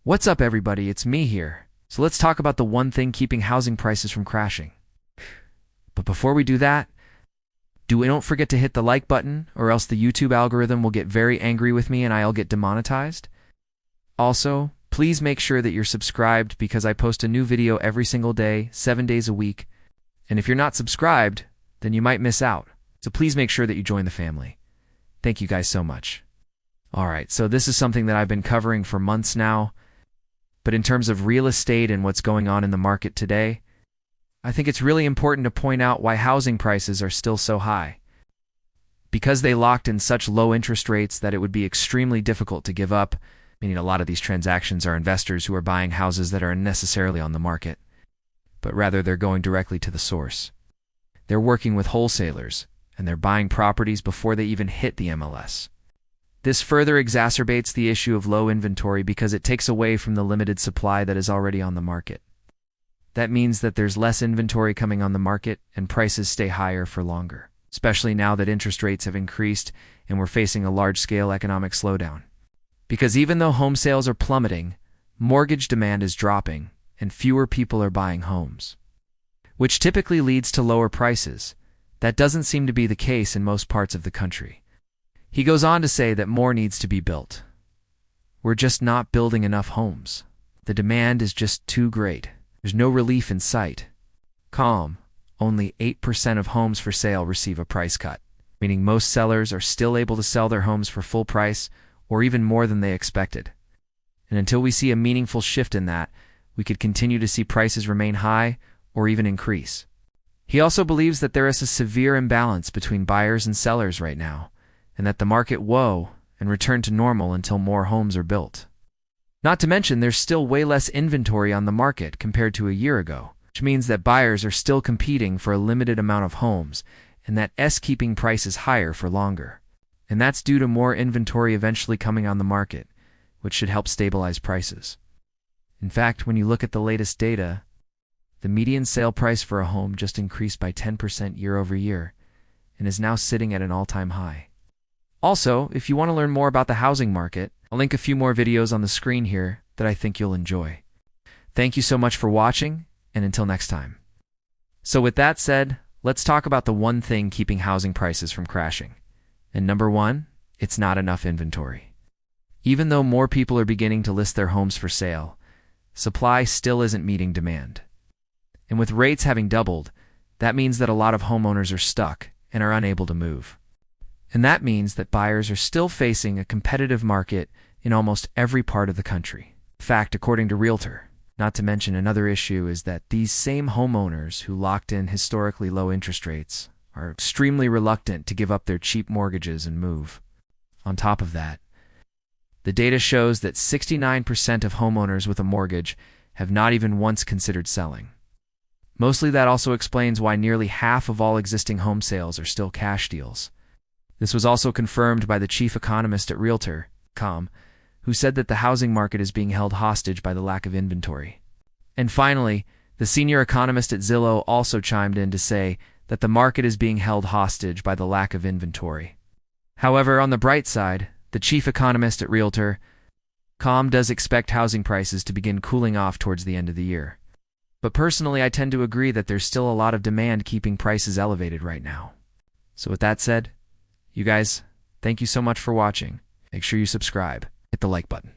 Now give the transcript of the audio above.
What's up, everybody? It's me here. So let's talk about the one thing keeping housing prices from crashing. But before we do that, don't forget to hit the like button, or else the YouTube algorithm will get very angry with me and I'll get demonetized. Also, please make sure that you're subscribed because I post a new video every single day, 7 days a week. And if you're not subscribed, then you might miss out. So please make sure that you join the family. Thank you guys so much. Alright, so this is something that I've been covering for months now. But in terms of real estate and what's going on in the market today, I think it's really important to point out why housing prices are still so high. Because they locked in such low interest rates that it would be extremely difficult to give up, meaning a lot of these transactions are investors who are buying houses that are unnecessarily on the market, but rather they're going directly to the source. They're working with wholesalers, and they're buying properties before they even hit the MLS. This further exacerbates the issue of low inventory because it takes away from the limited supply that is already on the market. That means that there's less inventory coming on the market and prices stay higher for longer, especially now that interest rates have increased and we're facing a large-scale economic slowdown. Because even though home sales are plummeting, mortgage demand is dropping and fewer people are buying homes, which typically leads to lower prices. That doesn't seem to be the case in most parts of the country. He goes on to say that more needs to be built. We're just not building enough homes. The demand is just too great. There's no relief in sight. Only 8% of homes for sale receive a price cut, meaning most sellers are still able to sell their homes for full price or even more than they expected. And until we see a meaningful shift in that, we could continue to see prices remain high or even increase. He also believes that there is a severe imbalance between buyers and sellers right now, and that the market will return to normal until more homes are built. Not to mention, there's still way less inventory on the market compared to a year ago, which means that buyers are still competing for a limited amount of homes, and that keeping prices higher for longer. And that's due to more inventory eventually coming on the market, which should help stabilize prices. In fact, when you look at the latest data, the median sale price for a home just increased by 10% year over year, and is now sitting at an all-time high. Also, if you want to learn more about the housing market, I'll link a few more videos on the screen here that I think you'll enjoy. Thank you so much for watching, and until next time. So with that said, let's talk about the one thing keeping housing prices from crashing. And number one, it's not enough inventory. Even though more people are beginning to list their homes for sale, supply still isn't meeting demand. And with rates having doubled, that means that a lot of homeowners are stuck and are unable to move. And that means that buyers are still facing a competitive market in almost every part of the country. In fact, according to Realtor, not to mention another issue is that these same homeowners who locked in historically low interest rates are extremely reluctant to give up their cheap mortgages and move. On top of that, the data shows that 69% of homeowners with a mortgage have not even once considered selling. Mostly that also explains why nearly half of all existing home sales are still cash deals. This was also confirmed by the chief economist at Realtor, who said that the housing market is being held hostage by the lack of inventory. And finally, the senior economist at Zillow also chimed in to say that the market is being held hostage by the lack of inventory. However, on the bright side, the chief economist at Realtor, does expect housing prices to begin cooling off towards the end of the year. But personally, I tend to agree that there's still a lot of demand keeping prices elevated right now. So with that said, you guys, thank you so much for watching. Make sure you subscribe. Hit the like button.